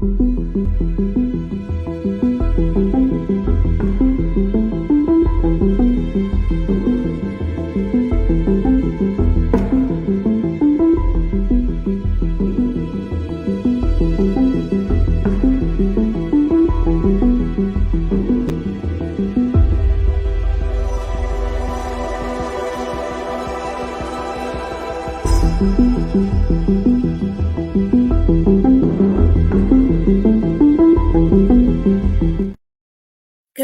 Good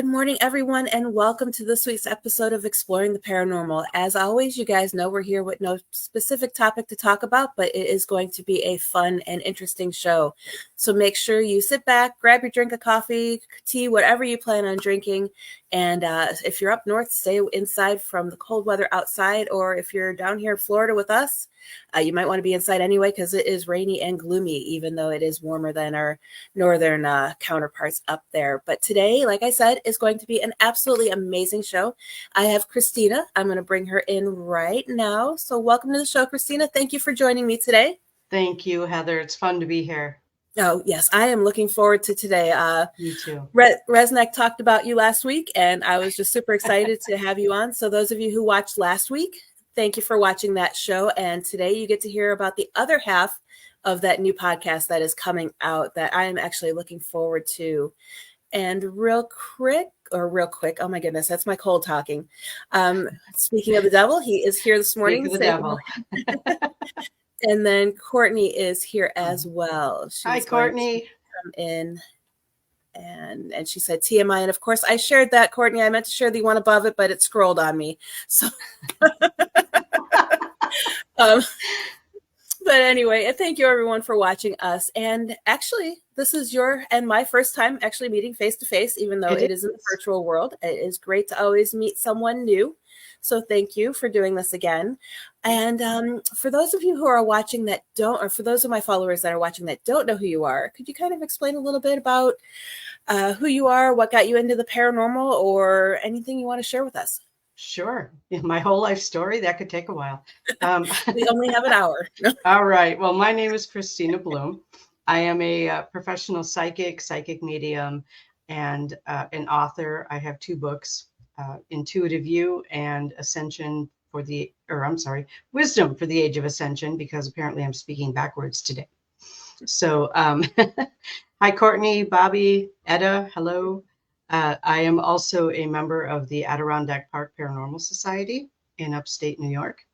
morning, everyone, and welcome to this week's episode of Exploring the Paranormal. As always, you guys know we're here with no specific topic to talk about, but it is going to be a fun and interesting show. So make sure you sit back, grab your drink of coffee, tea, whatever you plan on drinking. And if you're up north, stay inside from the cold weather outside. Or if you're down here in Florida with us, you might want to be inside anyway because it is rainy and gloomy, even though it is warmer than our northern counterparts up there. But today, like I said, is going to be an absolutely amazing show. I have Christina. I'm going to bring her in right now. So welcome to the show, Christina. Thank you for joining me today. Thank you, Heather. It's fun to be here. Oh, yes. I am looking forward to today. Me too. Resnick talked about you last week, and I was just super excited to have you on. So those of you who watched last week, thank you for watching that show. And today you get to hear about the other half of that new podcast that is coming out that I am actually looking forward to. And real quick, oh my goodness, that's my cold talking. Speaking of the devil, he is here this morning. Speak of the devil. And then Courtney is here as well. Hi, Courtney. Come in. And she said TMI. And of course, I shared that, Courtney. I meant to share the one above it, but it scrolled on me. So, but anyway, thank you everyone for watching us. And actually, this is your and my first time actually meeting face to face, even though it is in the virtual world. It is great to always meet someone new. So thank you for doing this again. And for those of you who are watching that don't, or for those of my followers that are watching that don't know who you are, could you kind of explain a little bit about who you are, what got you into the paranormal, or anything you want to share with us? Sure. My whole life story, that could take a while. We only have an hour. All right. Well, my name is Christina Bloom. I am a professional psychic medium, and an author. I have 2 books. Intuitive You and Wisdom for the Age of Ascension, because apparently I'm speaking backwards today. So, hi, Courtney, Bobby, Etta, hello. I am also a member of the Adirondack Park Paranormal Society in upstate New York.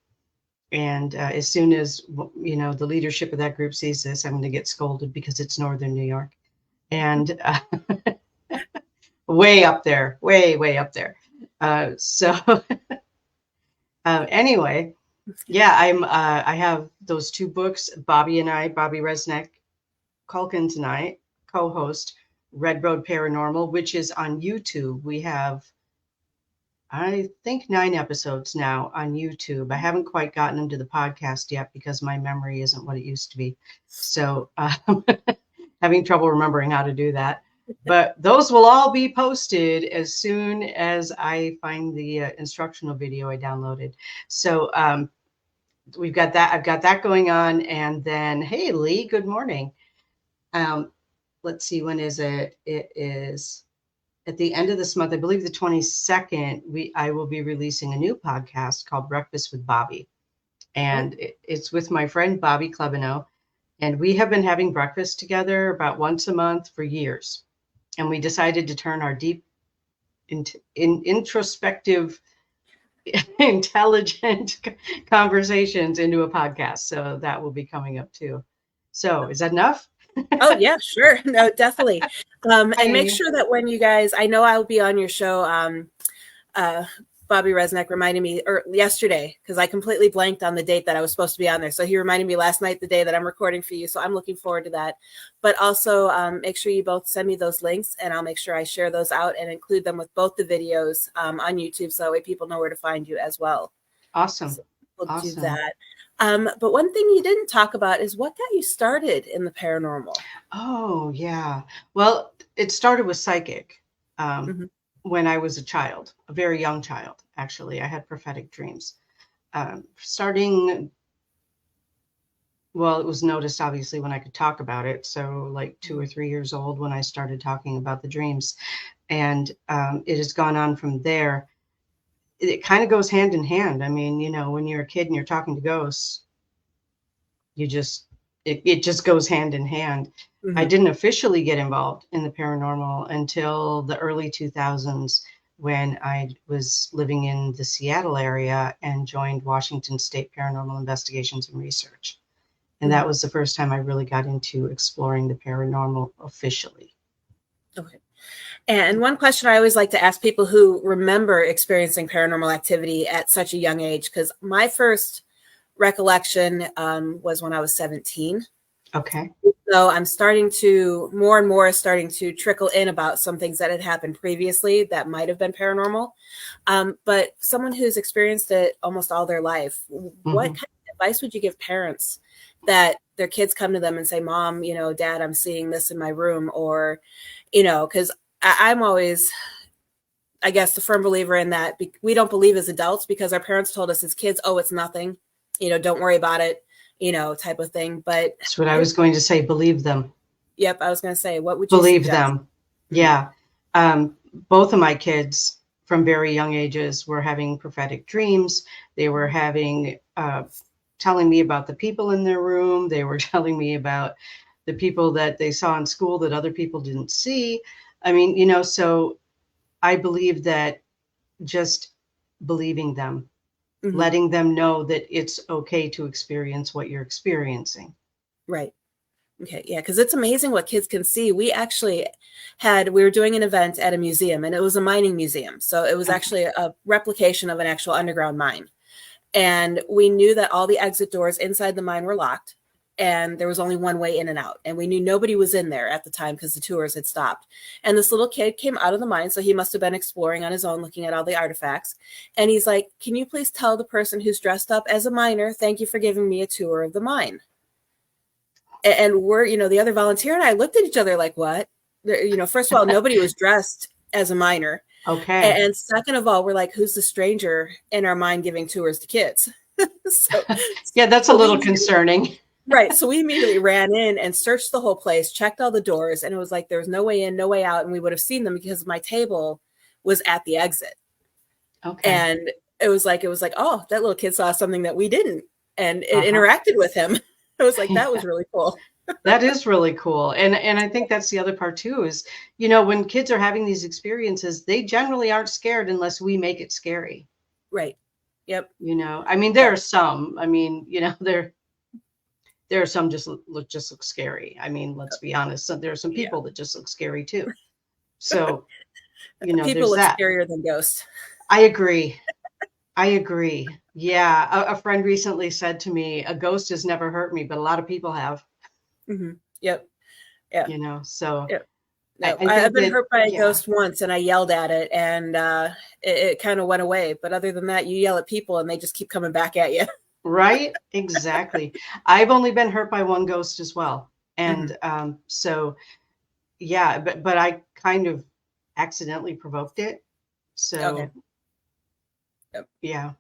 And as soon as, the leadership of that group sees this, I'm going to get scolded because it's Northern New York. And way up there, way up there. Anyway, yeah, I have those 2 books. Bobby Resnick Calkins and I co-host Red Road Paranormal, which is on YouTube. We have, I think, 9 episodes now on YouTube. I haven't quite gotten them to the podcast yet because my memory isn't what it used to be. So having trouble remembering how to do that. But those will all be posted as soon as I find the instructional video I downloaded. So we've got that. I've got that going on. And then, hey, Lee, good morning. Let's see, when is it? It is at the end of this month, I believe the 22nd, I will be releasing a new podcast called Breakfast with Bobby. And it's with my friend Bobby Klebano. And we have been having breakfast together about once a month for years. And we decided to turn our deep, introspective, intelligent conversations into a podcast. So that will be coming up too. So is that enough? Oh, yeah, sure. No, definitely. And make sure that when you guys, I know I'll be on your show, Bobby Resnick reminded me yesterday, because I completely blanked on the date that I was supposed to be on there. So he reminded me last night, the day that I'm recording for you. So I'm looking forward to that. But also make sure you both send me those links, and I'll make sure I share those out and include them with both the videos on YouTube. So that way people know where to find you as well. Awesome. So we'll do that. But one thing you didn't talk about is what got you started in the paranormal. Oh, yeah. Well, it started with psychic. When I was a child, a very young child, actually. I had prophetic dreams. Starting Well, it was noticed obviously when I could talk about it. So, like 2 or 3 years old when I started talking about the dreams. And it has gone on from there. It kind of goes hand in hand. I mean, when you're a kid and you're talking to ghosts, you just, it just goes hand in hand. I Hmm. didn't officially get involved in the paranormal until the early 2000s when I was living in the Seattle area and joined Washington State Paranormal Investigations and Research. And that Hmm. was the first time I really got into exploring the paranormal officially. Okay. And one question I always like to ask people who remember experiencing paranormal activity at such a young age, because my first recollection was when I was 17. Okay. So I'm starting to more and more starting to trickle in about some things that had happened previously that might have been paranormal. But someone who's experienced it almost all their life, what Hmm. kind of advice would you give parents that their kids come to them and say, Mom, Dad, I'm seeing this in my room? Or, because I'm always, I guess, the firm believer in that we don't believe as adults because our parents told us as kids, oh, it's nothing, don't worry about it, type of thing. But That's what I what, was going to say. Believe them. yep, I was going to say, what would you Believe suggest? them. Mm-hmm. Yeah. Both of my kids from very young ages were having prophetic dreams. They were having, telling me about the people in their room. They were telling me about the people that they saw in school that other people didn't see. I mean, so I believe that just believing them, Mm-hmm. letting them know that it's okay to experience what you're experiencing. Right. Okay, yeah, because it's amazing what kids can see. We were doing an event at a museum, and it was a mining museum. So it was Okay. actually a replication of an actual underground mine. And we knew that all the exit doors inside the mine were locked, and there was only one way in and out. And we knew nobody was in there at the time because the tours had stopped. And this little kid came out of the mine, so he must have been exploring on his own, looking at all the artifacts. And he's like, "Can you please tell the person who's dressed up as a miner, thank you for giving me a tour of the mine?" And we're, the other volunteer and I looked at each other like, what? First of all, nobody was dressed as a minor. Okay. And second of all, we're like, who's the stranger in our mind giving tours to kids? so, Yeah, that's a so we little immediately, concerning. right. So we immediately ran in and searched the whole place, checked all the doors, and it was like, there was no way in, no way out. And we would have seen them because my table was at the exit. Okay. And it was like, oh, that little kid saw something that we didn't. And it Uh-huh. interacted with him. It was like, that was really cool. That is really cool. And I think that's the other part too is, when kids are having these experiences, they generally aren't scared unless we make it scary. Right. Yep. I mean, there Yep. are some, I mean, there are some just look scary. I mean, let's be honest. So there are some Yeah. people that just look scary too. So, People there's look that. scarier than ghosts. I agree. I agree. Yeah. A friend recently said to me, a ghost has never hurt me, but a lot of people have, Hmm. Yep. Yeah. so Yep. I, No, I I've think been that, hurt by a yeah. ghost once, and I yelled at it, and it kind of went away. But other than that, you yell at people, and they just keep coming back at you. Right? Exactly. I've only been hurt by one ghost as well. Hmm. And so yeah, but I kind of accidentally provoked it. Okay. So Yep. yeah,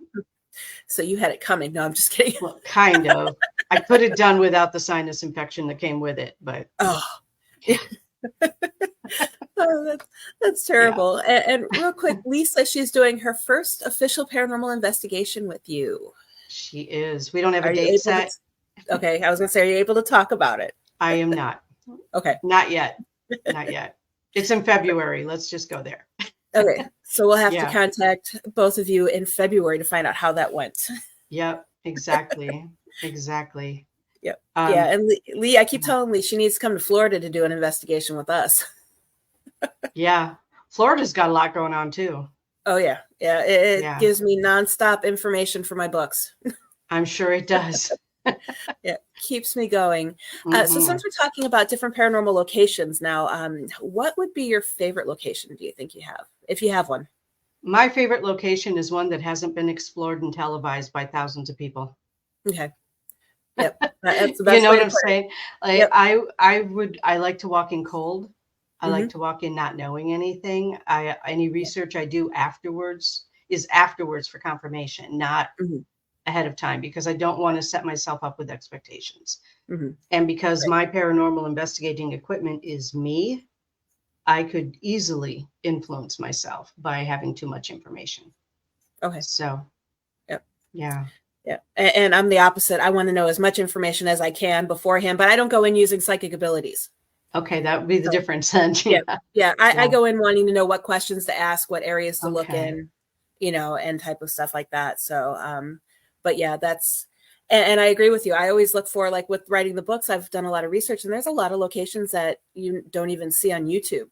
So you had it coming. No, I'm just kidding. well, kind of. I could have done without the sinus infection that came with it, but Oh, yeah, oh, that's yeah. terrible. And real quick, Lisa, she's doing her first official paranormal investigation with you. She is. We don't have a Are you date able to? set. Okay, I was gonna say, are you able to talk about it? I am not. Okay. Not yet. Not yet. It's in February. Let's just go there. Okay. So we'll have to Yeah. contact both of you in February to find out how that went. Yep. Exactly. Exactly. Yep. Yeah. Um, And Lee, I keep yeah. telling Lee she needs to come to Florida to do an investigation with us. Yeah. Florida's got a lot going on too. Oh, yeah. Yeah. It Yeah. gives me nonstop information for my books. I'm sure it does. Yeah. Keeps me going. So Hmm. since we're talking about different paranormal locations now, what would be your favorite location, do you think you have, if you have one? My favorite location is one that hasn't been explored and televised by thousands of people. Okay. Yep. That's the You best know way what to I'm put it. saying? Like Yep. I like to walk in cold. I like Hmm. to walk in not knowing anything. Any research I do afterwards is afterwards for confirmation, not Hmm. ahead of time because I don't want to set myself up with expectations. Mhm. And because Right. my paranormal investigating equipment is me, I could easily influence myself by having too much information. Okay. So, Yep. yeah. Yeah. And I'm the opposite. I want to know as much information as I can beforehand, but I don't go in using psychic abilities. Okay, that would be the So, difference then. yeah. Yeah. Yeah. I Yeah. go in wanting to know what questions to ask, what areas to look Okay. in, and type of stuff like that. So, but yeah, and I agree with you. I always look for, like with writing the books, I've done a lot of research and there's a lot of locations that you don't even see on YouTube.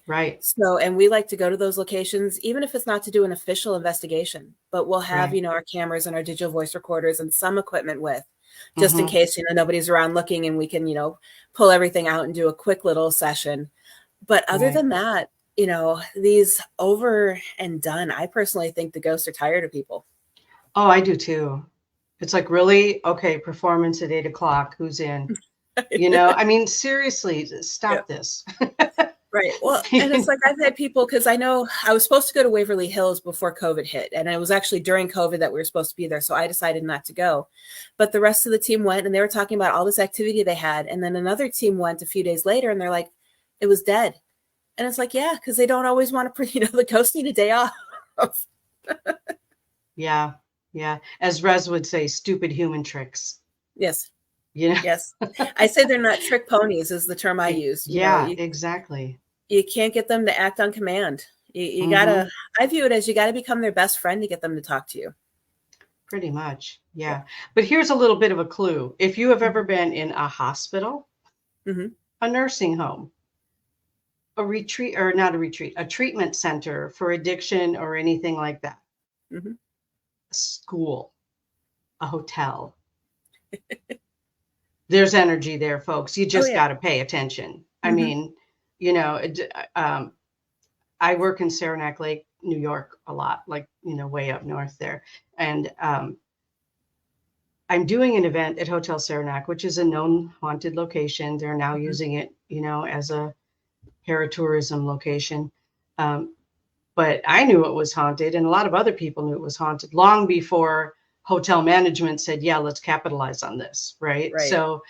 Right. So, and we like to go to those locations, even if it's not to do an official investigation, but we'll have, Right. our cameras and our digital voice recorders and some equipment with, just in Mm-hmm. case, nobody's around looking and we can, pull everything out and do a quick little session. But other Right. than that, these over and done, I personally think the ghosts are tired of people. Oh, I do too. It's like, really? Okay, performance at 8 o'clock. Who's in? I mean, seriously, Yeah. stop this. Right. Well, and it's like I've had people, because I know I was supposed to go to Waverly Hills before COVID hit. And it was actually during COVID that we were supposed to be there. So I decided not to go. But the rest of the team went and they were talking about all this activity they had. And then another team went a few days later and they're like, it was dead. And it's like, yeah, because they don't always want to, the ghosts need a day off. Yeah. Yeah. As Rez would say, stupid human tricks. Yes. You know? Yes. I say they're not trick ponies is the term I use. Yeah, exactly. You can't get them to act on command. You Mm-hmm. gotta, I view it as you gotta become their best friend to get them to talk to you. Pretty much. Yeah. Yeah. But here's a little bit of a clue. If you have ever Mm-hmm. been in a hospital, Mm-hmm. a nursing home, a retreat, or not a retreat, a treatment center for addiction or anything like that, Mm-hmm. a school, a hotel, there's energy there, folks. You Oh just yeah. got to pay attention. I Mm-hmm. mean, I work in Saranac Lake, New York a lot, like, way up north there. And I'm doing an event at Hotel Saranac, which is a known haunted location. They're now Mm-hmm. using it, as a paratourism location. Um, but I knew it was haunted, and a lot of other people knew it was haunted long before hotel management said, yeah, let's capitalize on this. Right. Right. So,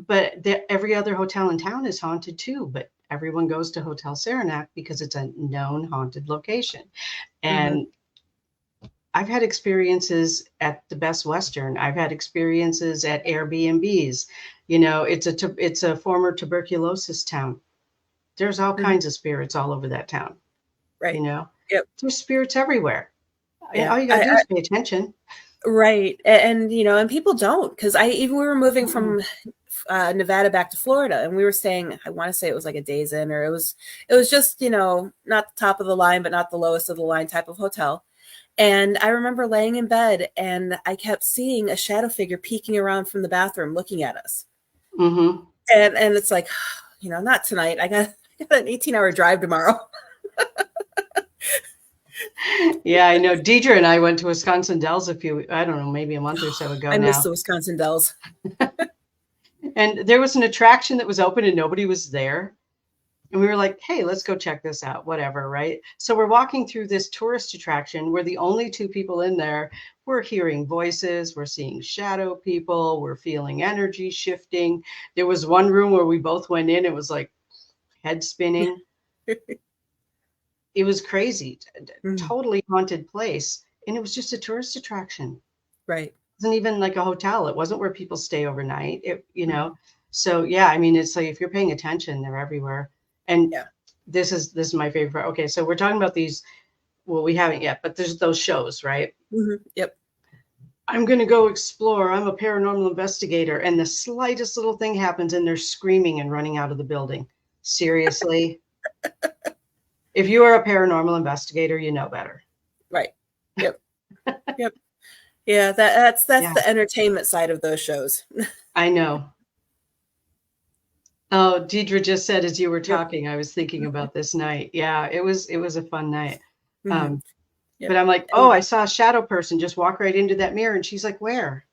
but every other hotel in town is haunted too, but everyone goes to Hotel Saranac because it's a known haunted location. Mm-hmm. And I've had experiences at the Best Western. I've had experiences at Airbnbs. It's a former tuberculosis town. There's all Mm-hmm. kinds of spirits all over that town. You Right. know, Yep. there's spirits everywhere. Yeah. All you got to do is pay attention. Right. And and people don't, because we were moving Mm-mm. from Nevada back to Florida, and we were staying, I want to say it was like a Days Inn, or it was just, not the top of the line, but not the lowest of the line type of hotel. And I remember laying in bed and I kept seeing a shadow figure peeking around from the bathroom looking at us. Mm-hmm. And it's like, not tonight. I got an 18-hour drive tomorrow. Yeah, I know. Deidre and I went to Wisconsin Dells I don't know, maybe a month or so ago I miss now. the Wisconsin Dells. And there was an attraction that was open and nobody was there. And we were like, hey, let's go check this out, whatever, right? So we're walking through this tourist attraction. We're the only two people in there. We're hearing voices. We're seeing shadow people. We're feeling energy shifting. There was one room where we both went in. It was like head spinning. It was crazy. Mhm. Totally haunted place. And it was just a tourist attraction. Right. Wasn't even like a hotel. It wasn't where people stay overnight. Mhm. So yeah, I mean, it's like if you're paying attention, they're everywhere. And Yeah. this is my favorite part. Okay, so we're talking about these. Well, we haven't yet, but there's those shows, right? Yep. I'm going to go explore. I'm a paranormal investigator, and the slightest little thing happens, and they're screaming and running out of the building. Seriously, if you are a paranormal investigator, you know better. Right. Yep. Yep. Yeah, that's Yeah, the entertainment side of those shows. I know. Oh, Deidre just said as you were Yep. talking, I was thinking about this night. Yeah, it was a fun night. Hmm. Um, but Yep. I'm like, oh, And I saw a shadow person just walk right into that mirror, and she's like, where?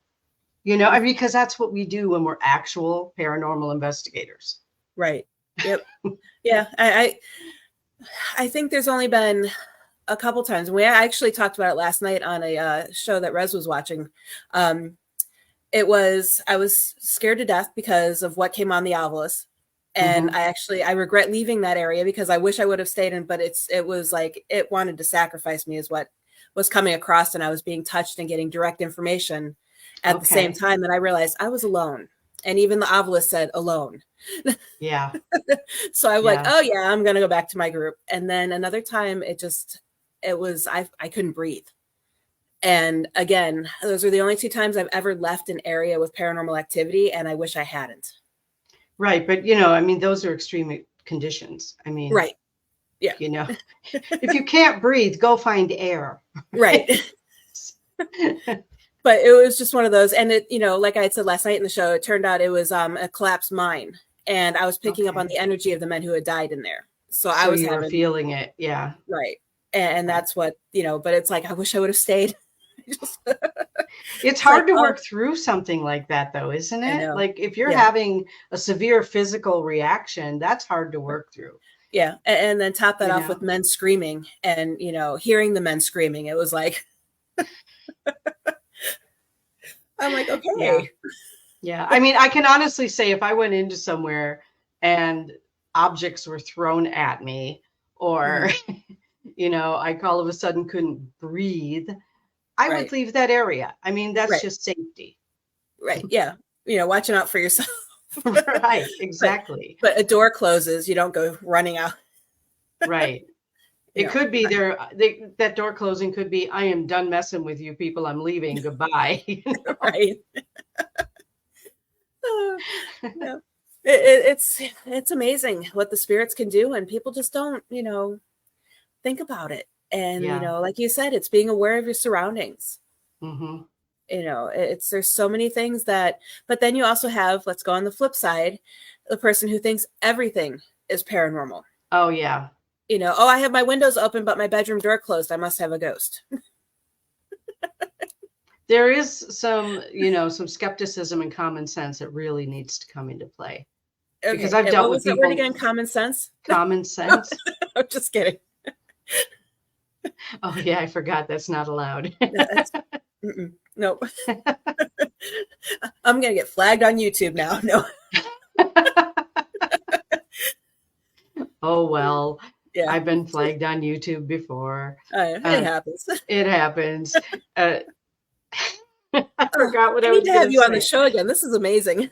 I mean, because that's what we do when we're actual paranormal investigators. right. Yep. Yeah. I think there's only been a couple times. We actually talked about it last night on a show that Rez was watching. I was scared to death because of what came on the Ovilus. And I regret leaving that area because I wish I would have stayed in, but it was like it wanted to sacrifice me is what was coming across, and I was being touched and getting direct information at the same time. And I realized I was alone. And even the Ovilus said alone. Yeah. So I'm like, oh yeah, I'm gonna go back to my group. And then another time I couldn't breathe. And again, those are the only 2 times I've ever left an area with paranormal activity, and I wish I hadn't. Right. But, you know, I mean, those are extreme conditions. I mean, right. Yeah. You know, if you can't breathe, go find air. Right. But it was just one of those. And it, you know, like I had said last night in the show, it turned out it was a collapsed mine. And I was picking up on the energy of the men who had died in there. So I was feeling it. Yeah. Right. And that's what, you know, but it's like, I wish I would have stayed. It's hard to work through something like that, though, isn't it? Like if you're having a severe physical reaction, that's hard to work through. Yeah. And then top that off with men screaming and, you know, hearing the men screaming. It was like, I'm like, okay. Yeah. I mean, I can honestly say if I went into somewhere and objects were thrown at me or, you know, I all of a sudden couldn't breathe, I would leave that area. I mean, that's just safety. Right. Yeah. You know, watching out for yourself. Right. Exactly. But a door closes, you don't go running out. Right. It could be that door closing could be, I am done messing with you people. I'm leaving. Goodbye. You know? Right. No. It's amazing what the spirits can do, and people just don't, you know, think about it. And, you know, like you said, it's being aware of your surroundings. You know, there's so many things that, but then you also have, let's go on the flip side, the person who thinks everything is paranormal. Oh, yeah. You know, oh, I have my windows open, but my bedroom door closed. I must have a ghost. There is some, you know, some skepticism and common sense that really needs to come into play. Okay. Because I've dealt with people. What was that word again? Common sense? Common sense. I'm just kidding. Oh, yeah, I forgot. That's not allowed. Nope. I'm going to get flagged on YouTube now. No. Oh, well. Yeah. I've been flagged on YouTube before. It happens. It happens. I forgot what I was going to say. I need to have you on the show again. This is amazing.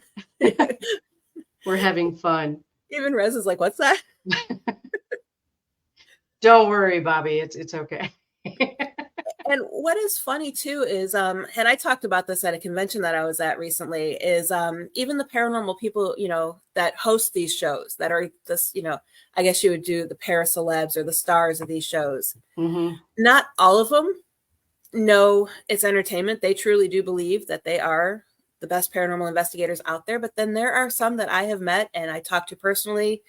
We're having fun. Even Rez is like, what's that? Don't worry, Bobby. It's okay. And what is funny too is, and I talked about this at a convention that I was at recently, is even the paranormal people, you know, that host these shows that are this, you know, I guess you would do the paracelebs or the stars of these shows. Not all of them know it's entertainment. They truly do believe that they are the best paranormal investigators out there. But then there are some that I have met and I talk to personally.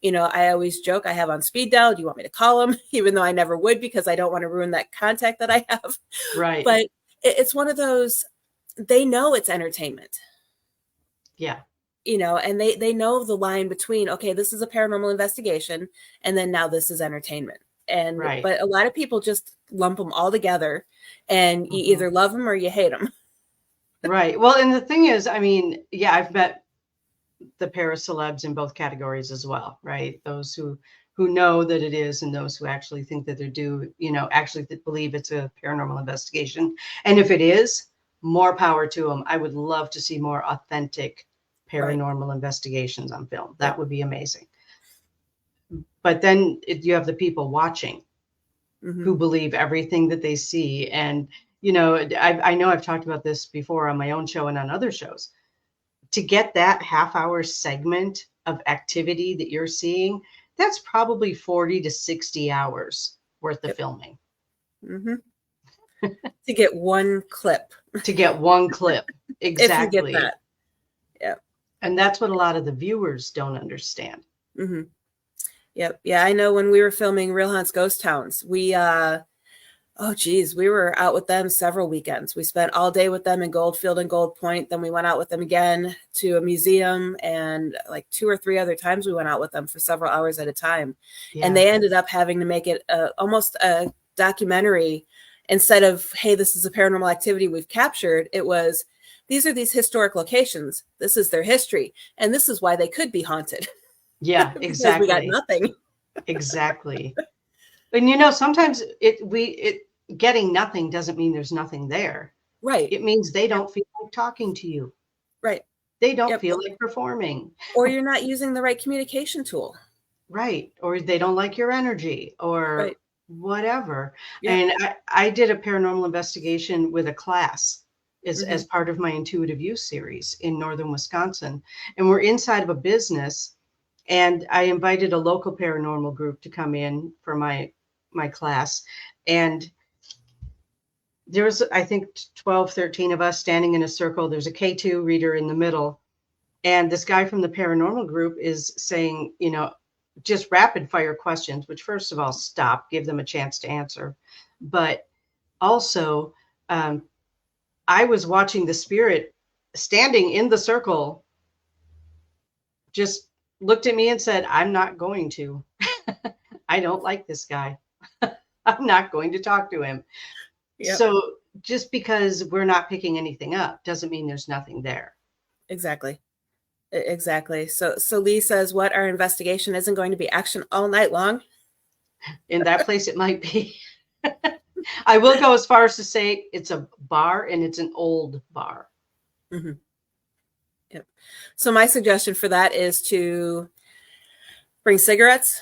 You know, I always joke I have on speed dial. Do you want me to call them? Even though I never would, because I don't want to ruin that contact that I have. Right. But it's one of those, they know it's entertainment. Yeah. You know, and they know the line between, okay, this is a paranormal investigation, and then now this is entertainment. And but a lot of people just lump them all together, and you either love them or you hate them. Right. Well, and the thing is, I mean, yeah, I've met the paracelebs in both categories as well, right? Those who know that it is, and those who actually think that actually believe it's a paranormal investigation. And if it is, more power to them. I would love to see more authentic paranormal investigations on film. That would be amazing. But then you have the people watching who believe everything that they see. And, you know, I know I've talked about this before on my own show and on other shows. To get that half-hour segment of activity that you're seeing, that's probably 40 to 60 hours worth of filming. To get one clip. To get one clip. Exactly. If you get that. Yeah. And that's what a lot of the viewers don't understand. Yep. Yeah, I know when we were filming Real Haunts Ghost Towns, we we were out with them several weekends. We spent all day with them in Goldfield and Gold Point. Then we went out with them again to a museum, and like 2 or 3 other times we went out with them for several hours at a time. Yeah. And they ended up having to make it almost a documentary, instead of, hey, this is a paranormal activity we've captured, it was, these are these historic locations. This is their history. And this is why they could be haunted. Yeah, Because we got exactly. nothing. Exactly. And sometimes getting nothing doesn't mean there's nothing there. Right. It means they Yep. don't feel like talking to you. Right. They don't Yep. feel like performing. Or you're not using the right communication tool. Right. Or they don't like your energy or Right. whatever. Yep. And I did a paranormal investigation with a class as Mm-hmm. part of my intuitive use series in northern Wisconsin. And we're inside of a business. And I invited a local paranormal group to come in for my class. And there was, I think, 12, 13 of us standing in a circle. There's a K2 reader in the middle. And this guy from the paranormal group is saying, just rapid fire questions, which first of all, stop, give them a chance to answer. But also, I was watching the spirit standing in the circle, just looked at me and said, I'm not going to. I don't like this guy. I'm not going to talk to him. Yep. So just because we're not picking anything up doesn't mean there's nothing there. Exactly. Exactly. So Lee says, what, our investigation isn't going to be action all night long? In that place, it might be. I will go as far as to say it's a bar, and it's an old bar. Mm-hmm. Yep. So my suggestion for that is to bring cigarettes,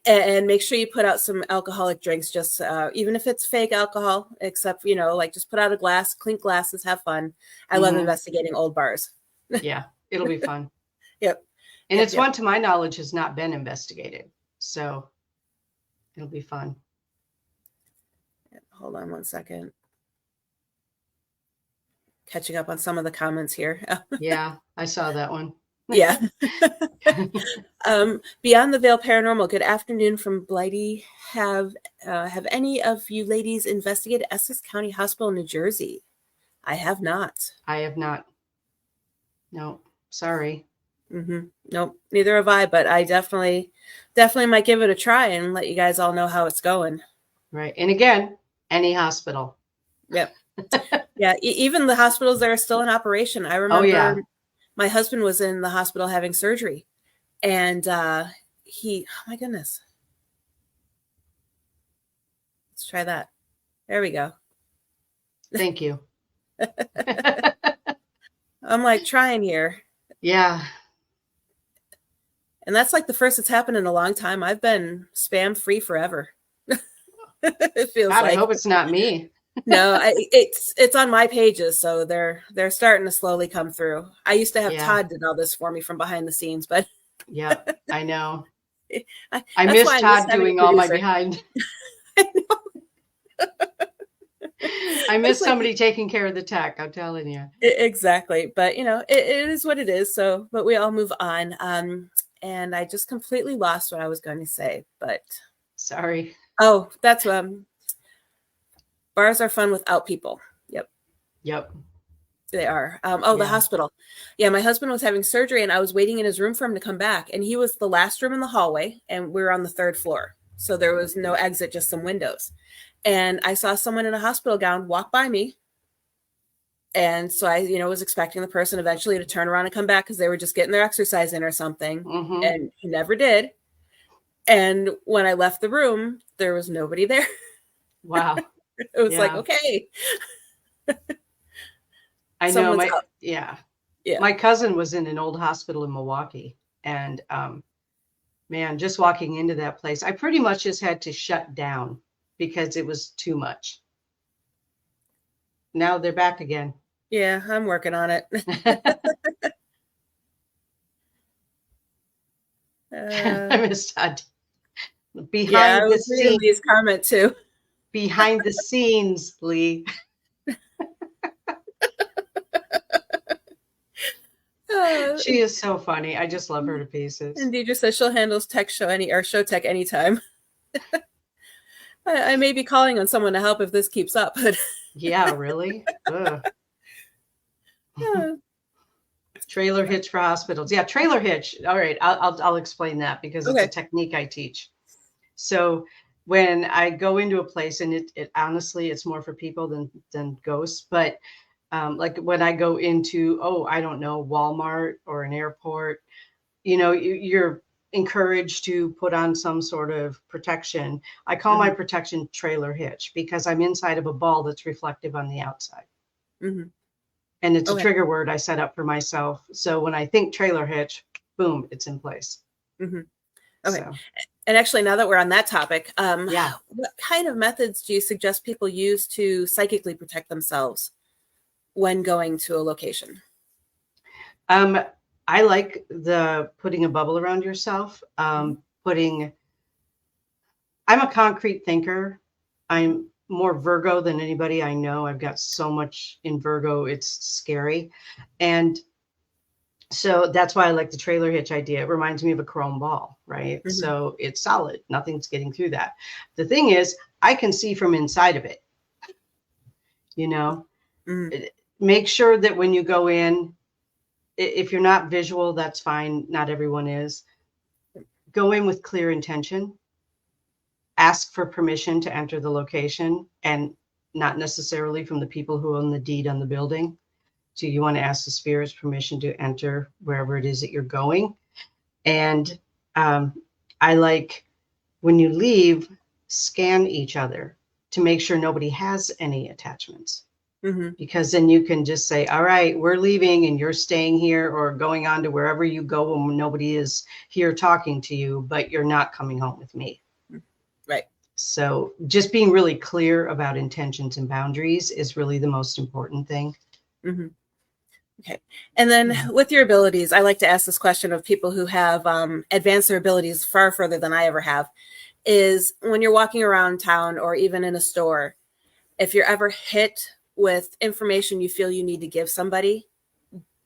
and make sure you put out some alcoholic drinks, just even if it's fake alcohol, except, like, just put out a glass, clink glasses, have fun. I love investigating old bars. Yeah, it'll be fun. Yep. And Yep, it's one, to my knowledge, has not been investigated. So it'll be fun. Hold on one second. Catching up on some of the comments here. Yeah, I saw that one. Yeah. Beyond the Veil Paranormal, good afternoon from Blighty. Have any of you ladies investigated Essex County Hospital, New Jersey? I have not. I have not. No, sorry. Nope, neither have I, but I definitely might give it a try and let you guys all know how it's going. Right. And again, any hospital. Yep. Yeah, even the hospitals that are still in operation. I remember my husband was in the hospital having surgery, and oh my goodness. Let's try that. There we go. Thank you. I'm like trying here. Yeah. And that's like the first it's happened in a long time. I've been spam free forever. It feels God, like. I hope it's not me. No, it's on my pages, so they're starting to slowly come through. I used to have Todd did all this for me from behind the scenes, but yeah, I know. I miss Todd doing all my behind. I know. I miss somebody taking care of the tech, I'm telling you. Exactly. But it is what it is. So, but we all move on. And I just completely lost what I was going to say, but sorry. Oh, that's bars are fun without people. Yep. They are. The hospital. Yeah, my husband was having surgery, and I was waiting in his room for him to come back. And he was the last room in the hallway, and we were on the 3rd floor. So there was no exit, just some windows. And I saw someone in a hospital gown walk by me. And so I, was expecting the person eventually to turn around and come back because they were just getting their exercise in or something. And he never did. And when I left the room, there was nobody there. Wow. It was like, okay. I know. My cousin was in an old hospital in Milwaukee, and man, just walking into that place, I pretty much just had to shut down because it was too much. Now they're back again. Yeah, I'm working on it. I missed that. Behind the scenes. These comment too. Behind the scenes, Lee. She is so funny. I just love her to pieces. And Deidre says she'll handle tech show tech anytime. I may be calling on someone to help if this keeps up. But yeah, really? Trailer hitch for hospitals. Yeah, trailer hitch. All right, I'll explain that because it's a technique I teach. So when I go into a place, and it honestly, it's more for people than ghosts, but like when I go into, oh, I don't know, Walmart or an airport, you're encouraged to put on some sort of protection. I call my Hmm. protection trailer hitch because I'm inside of a ball that's reflective on the outside. Hmm. And it's a Okay. trigger word I set up for myself. So when I think trailer hitch, boom, it's in place. Hmm. Okay. So And actually, now that we're on that topic, yeah. what kind of methods do you suggest people use to psychically protect themselves when going to a location? Um, I like the putting a bubble around yourself. Hmm. I'm a concrete thinker. Hmm. I'm more Virgo than anybody I know. I've got so much in Virgo, it's scary. And so that's why I like the trailer hitch idea. It reminds me of a chrome ball, right? Hmm. So it's solid. Nothing's getting through that. The thing is, I can see from inside of it, you know. Hmm. Make sure that when you go in, if you're not visual, that's fine. Not everyone is. Go in with clear intention. Ask for permission to enter the location, and not necessarily from the people who own the deed on the building. So you want to ask the spirits permission to enter wherever it is that you're going. And um, I like, when you leave, scan each other to make sure nobody has any attachments. Hmm. Because then you can just say, all right, we're leaving and you're staying here or going on to wherever you go when nobody is here talking to you, but you're not coming home with me. Right. So just being really clear about intentions and boundaries is really the most important thing. Hmm. Okay. And then Yeah. with your abilities, I like to ask this question of people who have advanced their abilities far further than I ever have, is when you're walking around town or even in a store, if you're ever hit with information you feel you need to give somebody,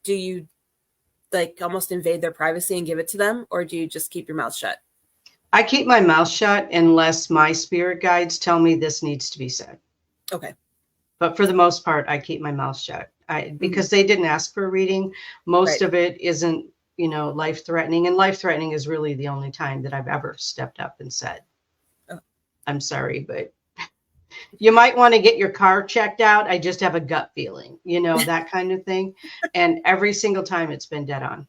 do you like almost invade their privacy and give it to them, or do you just keep your mouth shut? I keep my mouth shut unless my spirit guides tell me this needs to be said. Okay. But for the most part, I keep my mouth shut. Hmm. Because they didn't ask for a reading. Most Right. of it isn't, life threatening. And life threatening is really the only time that I've ever stepped up and said, Oh, I'm sorry, but you might want to get your car checked out. I just have a gut feeling, that kind of thing. And every single time it's been dead on.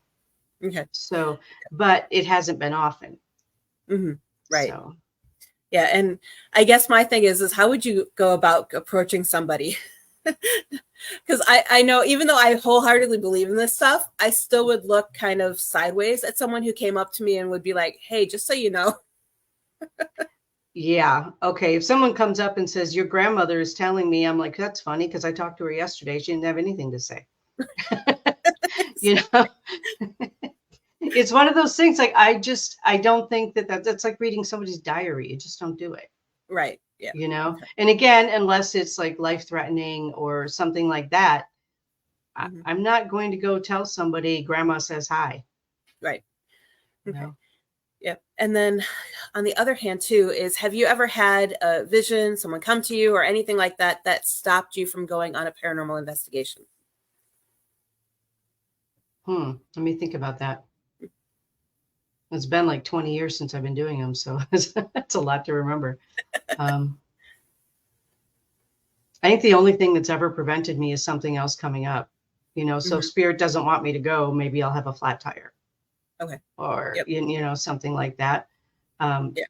okay. So, but it hasn't been often. Hmm. Right. So, Yeah. And I guess my thing is how would you go about approaching somebody? Because I know even though I wholeheartedly believe in this stuff, I still would look kind of sideways at someone who came up to me and would be like, hey, just so you know. yeah. Okay. If someone comes up and says, your grandmother is telling me, I'm like, that's funny because I talked to her yesterday. She didn't have anything to say. you know, it's one of those things like I don't think that's like reading somebody's diary. You just don't do it, Right. Yeah. Okay. And again, unless it's like life threatening or something like that, Hmm. I'm not going to go tell somebody grandma says hi, Right. you Okay. know. Yeah. And then on the other hand, too, is have you ever had a vision, someone come to you or anything like that that stopped you from going on a paranormal investigation? Let me think about that. It's been like 20 years since I've been doing them, so it's a lot to remember. Um, I think the only thing that's ever prevented me is something else coming up. So if Hmm. spirit doesn't want me to go, maybe I'll have a flat tire Okay. or Yep. something like that. Um, Yeah.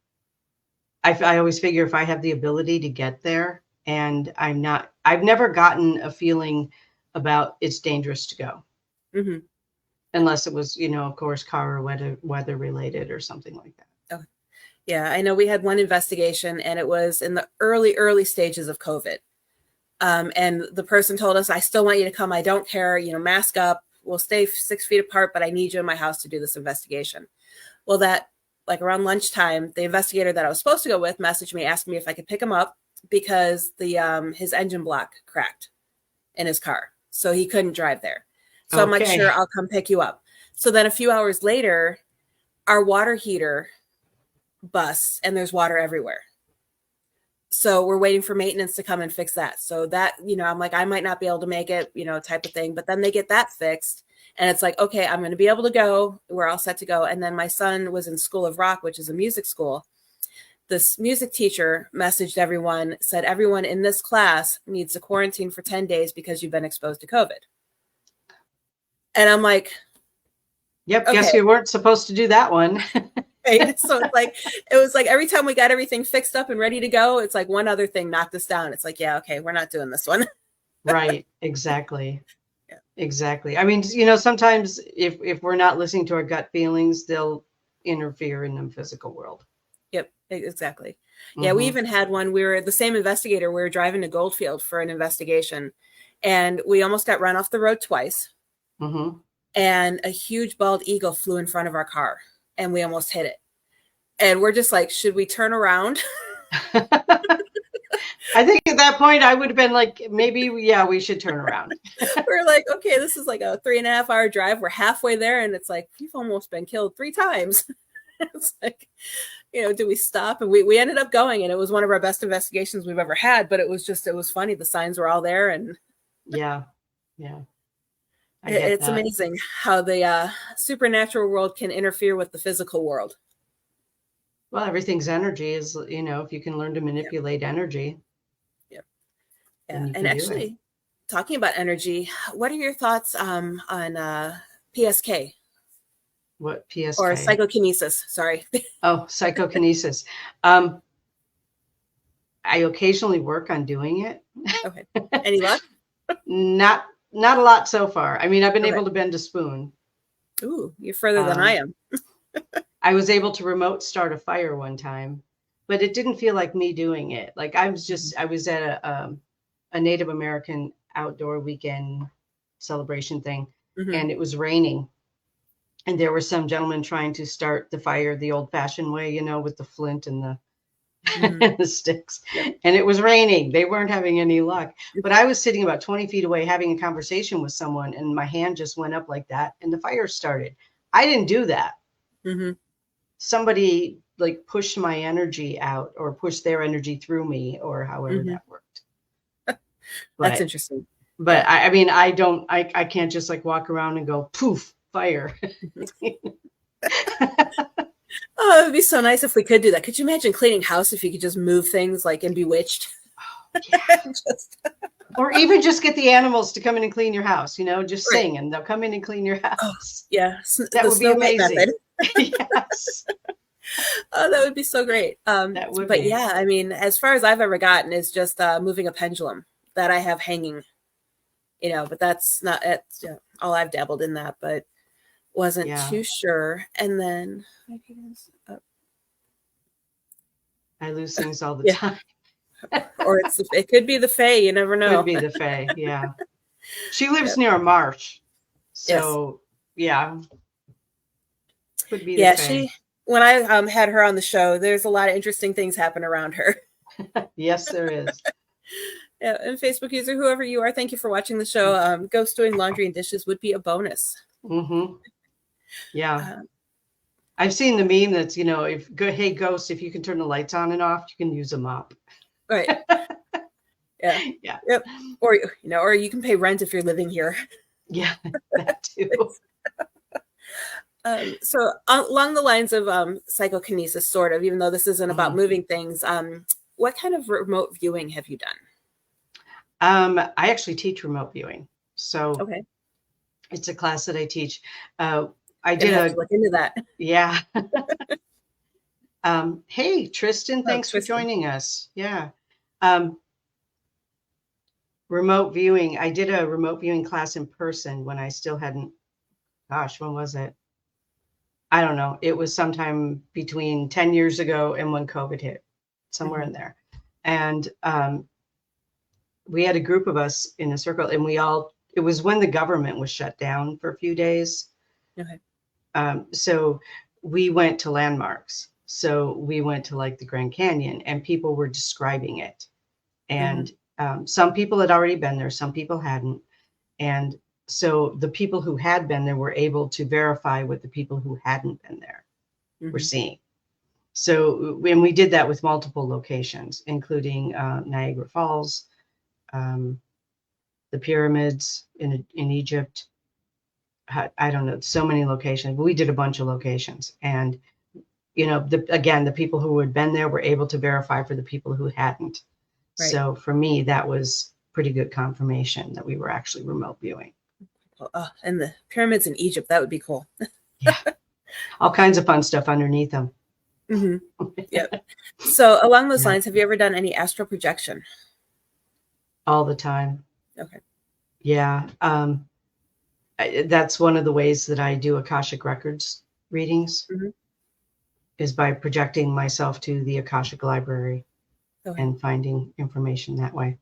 I always figure if I have the ability to get there and I've never gotten a feeling about it's dangerous to go Hmm. unless it was, of course, car or weather related or something like that. Okay. Yeah. I know we had one investigation and it was in the early stages of COVID. And the person told us, I still want you to come. I don't care, mask up. We'll stay 6 feet apart, but I need you in my house to do this investigation. Well, that like around lunchtime, the investigator that I was supposed to go with messaged me asking me if I could pick him up because the his engine block cracked in his car. So he couldn't drive there. So I'm like, Okay. sure, I'll come pick you up. So then a few hours later, our water heater busts and there's water everywhere. So we're waiting for maintenance to come and fix that. So that, I'm like, I might not be able to make it, type of thing. But then they get that fixed. And it's like, okay, I'm going to be able to go. We're all set to go. And then my son was in School of Rock, which is a music school. this music teacher messaged everyone, said everyone in this class needs to quarantine for 10 days because you've been exposed to COVID. And I'm like, Yep. okay. Guess you weren't supposed to do that one. Right? So it's like, it was like every time we got everything fixed up and ready to go, it's like one other thing knocked us down. It's like, yeah, okay, we're not doing this one. Right. Exactly. Yeah. Exactly. I mean, sometimes if we're not listening to our gut feelings, they'll interfere in the physical world. Yep, exactly. Yeah, we even had one. We were the same investigator. We were driving to Goldfield for an investigation, and we almost got run off the road twice. Mm-hmm. And a huge bald eagle flew in front of our car, and we almost hit it. And we're just like, should we turn around? I think at that point I would have been like, maybe, yeah, we should turn around. We're like, okay, this is like a 3.5 hour drive. We're halfway there, and it's like, we've almost been killed 3 times. It's like, do we stop? And we ended up going, and it was one of our best investigations we've ever had, but it was funny. The signs were all there, and yeah. It's amazing how the supernatural world can interfere with the physical world. Well, everything's energy is, if you can learn to manipulate energy. Yep. Yeah. And actually, talking about energy, what are your thoughts on PSK? What PSK? Or psychokinesis, sorry. Oh, psychokinesis. I occasionally work on doing it. Okay. Any luck? Not a lot so far. I mean, I've been able to bend a spoon. Ooh, you're further than I am. I was able to remote start a fire one time, but it didn't feel like me doing it. Like I was at a Native American outdoor weekend celebration thing, and it was raining. And there were some gentlemen trying to start the fire the old-fashioned way, with the flint and the and the sticks. Yep. And it was raining. They weren't having any luck. But I was sitting about 20 feet away having a conversation with someone, and my hand just went up like that, and the fire started. I didn't do that. Mm-hmm. Somebody like pushed my energy out or pushed their energy through me, or however that worked. That's interesting. But yeah. I mean, I can't just like walk around and go poof, fire. Oh, it would be so nice if we could do that. Could you imagine cleaning house if you could just move things like in Bewitched? Oh, yeah. Or even just get the animals to come in and clean your house, just sing and they'll come in and clean your house. Oh, yeah. That would be amazing. Yes. Oh, that would be so great. That would be. Yeah, I mean, as far as I've ever gotten is just moving a pendulum that I have hanging, but that's not all I've dabbled in that, but wasn't too sure. And then I lose things all the time. Or it could be the Fae. You never know. Could be the Fae. Yeah. She lives near a marsh. So could be the Fae. When I had her on the show, there's a lot of interesting things happen around her. Yes, there is. Yeah, and Facebook user, whoever you are, thank you for watching the show. Ghost doing laundry and dishes would be a bonus. Mm-hmm. Yeah. I've seen the meme that's, hey, Ghost, if you can turn the lights on and off, you can use a mop. Right. Yeah. Yeah. Yep. Or, or you can pay rent if you're living here. Yeah, that too. So along the lines of psychokinesis, sort of, even though this isn't about moving things, what kind of remote viewing have you done? I actually teach remote viewing. So it's a class that I teach. I did look into that. Yeah. Hey, Tristan, thanks for joining us. Yeah. Remote viewing. I did a remote viewing class in person when I still hadn't, when was it? I don't know. It was sometime between 10 years ago and when COVID hit, somewhere in there. And we had a group of us in a circle, and it was when the government was shut down for a few days. Okay. So we went to landmarks. So we went to like the Grand Canyon, and people were describing it. And some people had already been there. Some people hadn't. And so the people who had been there were able to verify what the people who hadn't been there were seeing. So when we did that with multiple locations, including Niagara Falls, the pyramids in Egypt, I don't know, so many locations. We did a bunch of locations, and again, the people who had been there were able to verify for the people who hadn't. Right. So for me, that was pretty good confirmation that we were actually remote viewing. And the pyramids in Egypt, that would be cool. Yeah. All kinds of fun stuff underneath them. Mm-hmm. Yep. So along those Yeah. lines, have you ever done any astral projection? All the time. Okay. Yeah. That's one of the ways that I do Akashic Records readings, Mm-hmm. is by projecting myself to the Akashic Library Okay. and finding information that way.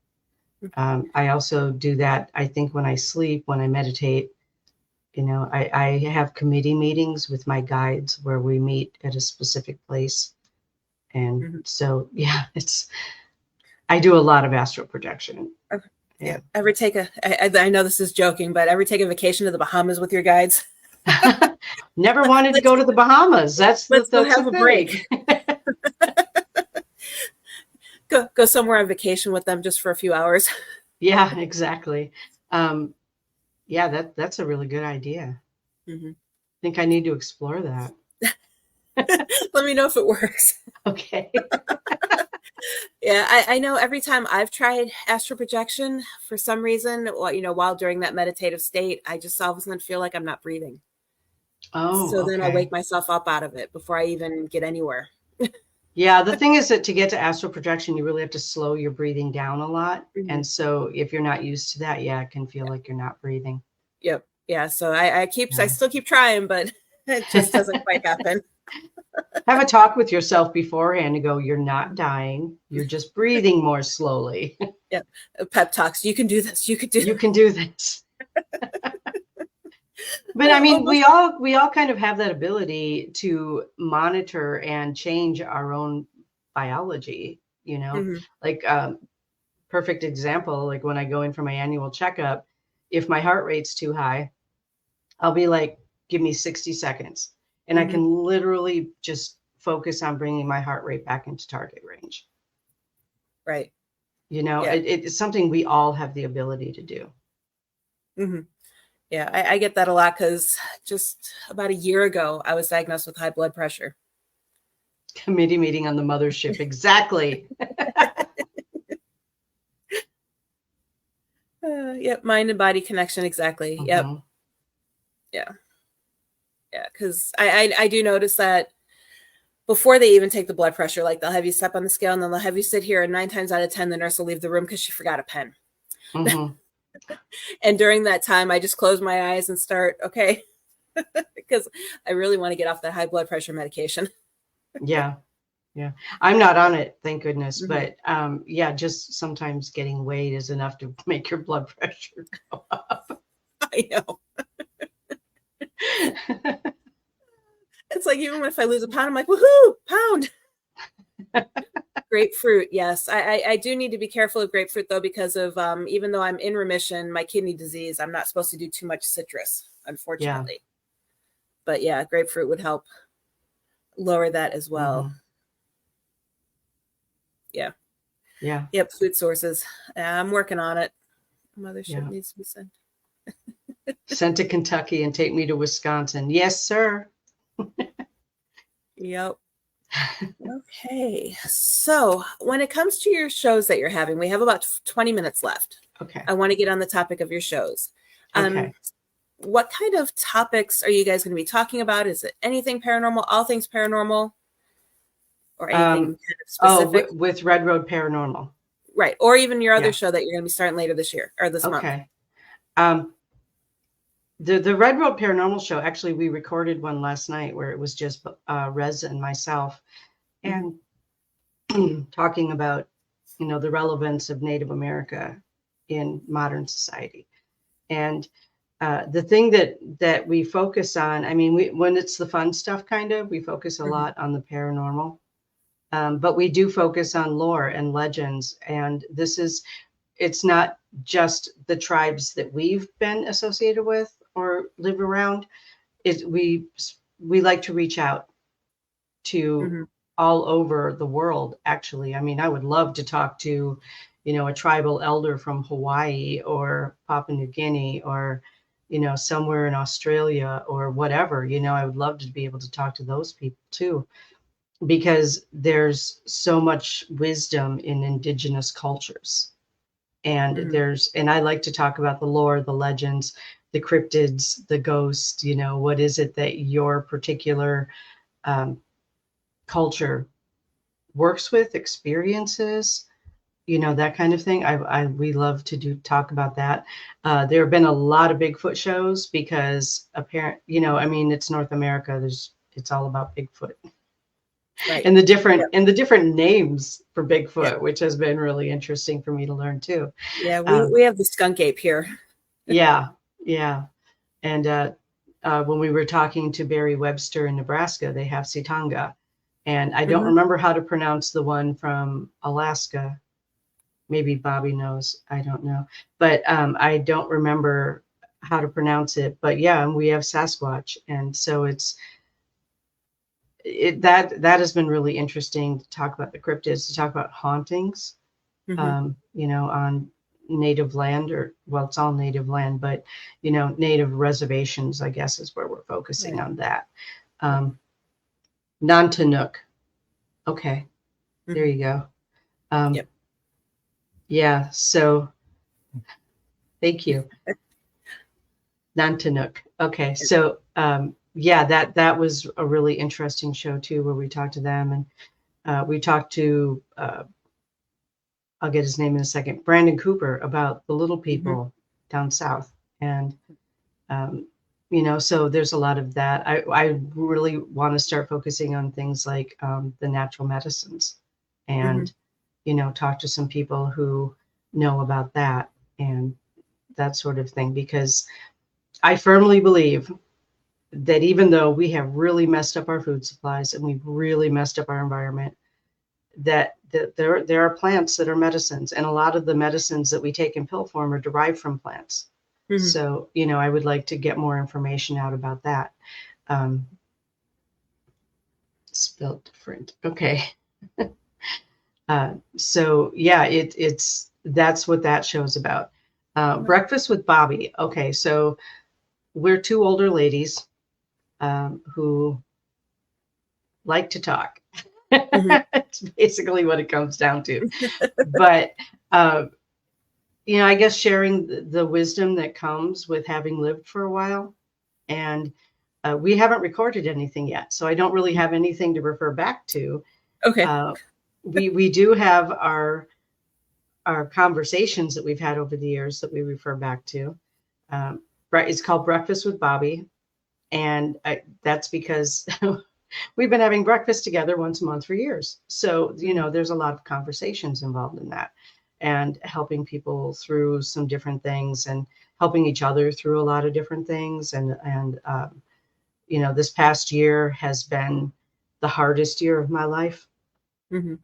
Mm-hmm. I also do that, I think, when I sleep, when I meditate. I have committee meetings with my guides where we meet at a specific place. And Mm-hmm. so, yeah, I do a lot of astral projection. Okay. Yeah. Yeah. Ever take I know this is joking, but ever take a vacation to the Bahamas with your guides? Never wanted to let's go to the Bahamas. let's go That's the have a break. thing. Go somewhere on vacation with them just for a few hours. Yeah, exactly. Yeah, that's a really good idea. Mm-hmm. I think I need to explore that. Let me know if it works. Okay. Yeah, I know every time I've tried astral projection, for some reason, while during that meditative state, I just all of a sudden feel like I'm not breathing. Oh, So then I okay. wake myself up out of it before I even get anywhere. Yeah, the thing is that to get to astral projection, you really have to slow your breathing down a lot. Mm-hmm. And so if you're not used to that, yeah, it can feel like you're not breathing. Yep. Yeah. So I Yeah. still keep trying, but it just doesn't quite happen. Have a talk with yourself beforehand and go, you're not dying. You're just breathing more slowly. Yeah. Pep talks. You can do this. You could do You can do this. But I mean, almost. we all kind of have that ability to monitor and change our own biology, Mm-hmm. like perfect example, like when I go in for my annual checkup, if my heart rate's too high, I'll be like, give me 60 seconds. And I Mm-hmm. can literally just focus on bringing my heart rate back into target range. Right. Yeah. It's something we all have the ability to do. Mm-hmm. Yeah. I get that a lot because just about a year ago, I was diagnosed with high blood pressure. Committee meeting on the mothership. Exactly. Yep. Mind and body connection. Exactly. Yep. Mhm. Yeah. Yeah. Because I do notice that before they even take the blood pressure, like they'll have you step on the scale and then they'll have you sit here, and 9 times out of 10, the nurse will leave the room because she forgot a pen. Mhm. And during that time, I just close my eyes and start, okay, because I really want to get off that high blood pressure medication. Yeah. Yeah. I'm not on it, thank goodness. Mm-hmm. But yeah, just sometimes getting weighed is enough to make your blood pressure go up. I know. It's like even if I lose a pound, I'm like, woohoo, pound. Grapefruit, yes. I do need to be careful of grapefruit though, because of even though I'm in remission, my kidney disease, I'm not supposed to do too much citrus, Yeah. unfortunately. But yeah, grapefruit would help lower that as well. Mhm. Yeah. Yeah. Yep. Food sources. I'm working on it. Mothership Yeah. needs to be sent. Sent to Kentucky and take me to Wisconsin. Yes, sir. Yep. Okay. So when it comes to your shows that you're having, we have about 20 minutes left. Okay. I want to get on the topic of your shows. Okay. What kind of topics are you guys going to be talking about? Is it anything paranormal, all things paranormal, or anything kind of specific? With Red Road Paranormal. Right. Or even your other Yeah. show that you're going to be starting later this year or this month. Okay. The Red Road Paranormal show, actually, we recorded one last night where it was just Rez and myself, and talking about, the relevance of Native America in modern society. And the thing that we focus on, I mean, when it's the fun stuff, kind of, we focus a lot on the paranormal, but we do focus on lore and legends. And it's not just the tribes that we've been associated with or live around. We like to reach out to all over the world, actually. I mean, I would love to talk to, a tribal elder from Hawaii or Papua New Guinea or, somewhere in Australia or whatever. I would love to be able to talk to those people too. because there's so much wisdom in indigenous cultures. And Mhm. and I like to talk about the lore, the legends, the cryptids, the ghosts, what is it that your particular um, culture works with, experiences, that kind of thing. We love to talk about that. There have been a lot of Bigfoot shows because I mean, it's North America. It's all about Bigfoot Right. and Yep. the different names for Yep. Bigfoot, which has been really interesting for me to learn too. Yeah, Um, we have the skunk ape here. yeah, yeah. And when we were talking to Barry Webster in Nebraska, they have Sitanga. And I don't Hmm. remember how to pronounce the one from Alaska. Maybe Bobby knows. I don't know. But I don't remember how to pronounce it. But yeah, and we have Sasquatch. And so that has been really interesting to talk about the cryptids, to talk about hauntings, Hmm. on native land, or well, it's all native land, but native reservations, I guess, is where we're focusing Right. on that. Yep. Um, Nanticoke. Okay, there Hmm. you go. Um, Yep. yeah, so thank you. Nanticoke. Okay, so yeah, that was a really interesting show too, where we talked to them, and we talked to I'll get his name in a second, Brandon Cooper, about the little Hmm. people down south. And um, so there's a lot of that. I really want to start focusing on things like the natural medicines, Hmm. and talk to some people who know about that and that sort of thing, because I firmly believe that even though we have really messed up our food supplies and we've really messed up our environment, that there are plants that are medicines, and a lot of the medicines that we take in pill form are derived from plants. Hmm. So I would like to get more information out about that. um, Spelled different. Okay. So yeah, it's that's what that show's about. Breakfast with Bobby. Okay, so we're two older ladies who like to talk. Hmm. It's basically what it comes down to. But uh, I guess sharing the wisdom that comes with having lived for a while. And we haven't recorded anything yet, so I don't really have anything to refer back to. Okay. Uh, we do have our conversations that we've had over the years that we refer back to. Um, it's called Breakfast with Bobby, and that's because we've been having breakfast together once a month for years. So Hmm. there's a lot of conversations involved in that, and helping people through some different things, and helping each other through a lot of different things. And this past year has been the hardest year of my life, Hmm.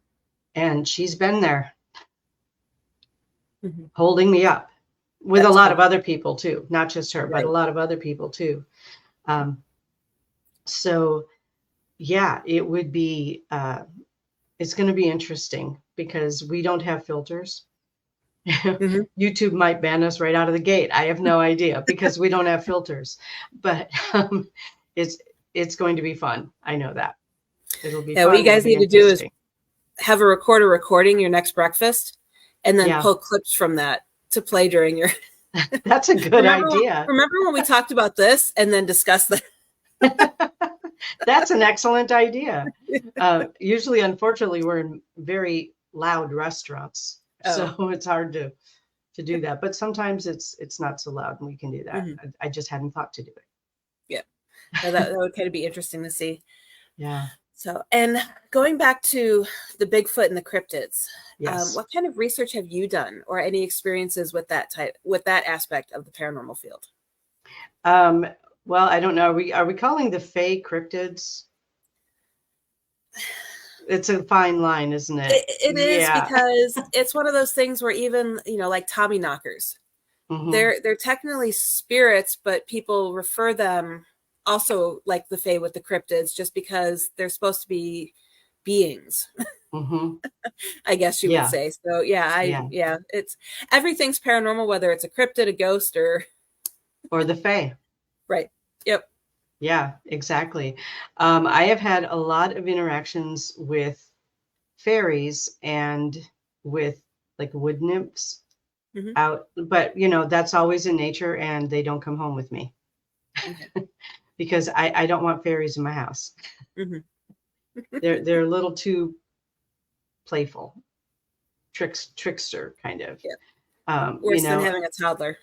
and she's been there Hmm. holding me up, with a That's lot of good. other people too, not just her, but a Right. lot of other people too. Um, so yeah, it's going to be interesting because we don't have filters. Hmm. YouTube might ban us right out of the gate. I have no idea, because we don't have filters. But it's it's going to be fun. I know that it'll be Yeah, what you fun. It'll guys be need to do is interesting. have a recorder recording your next breakfast, and then Yeah, pull clips from that to play during your. that's a good remember idea. remember when we talked about this and then discussed that. That's an excellent idea. Usually, unfortunately, we're in very loud restaurants, Oh. so it's hard to do that. But sometimes it's not so loud, and we can do that. Hmm. I just hadn't thought to do Yeah. That would kind of be interesting to see. Yeah. So, and going back to the Bigfoot and the cryptids, Yes. what kind of research have you done, or any experiences with that aspect of the paranormal field? Um, well, I don't know. Are we calling the Fae cryptids? It's a fine line, isn't it? It is, Yeah. because it's one of those things where, even like Tommy knockers, Hmm. they're technically spirits, but people refer them also like the Fae with the cryptids, just because they're supposed to be beings. Hmm. I guess you would Yeah. say. So yeah, Yeah. it's everything's paranormal, whether it's a cryptid, a ghost, or Or the Fae. right. Yep. Yeah, exactly. I have had a lot of interactions with fairies and with like wood nymphs Hmm. out, but you know, that's always in nature and they don't come home with me Okay. because I don't want fairies in my house. Hmm. They're a little too playful, trickster kind of. Yeah. You Worse than know, having a toddler.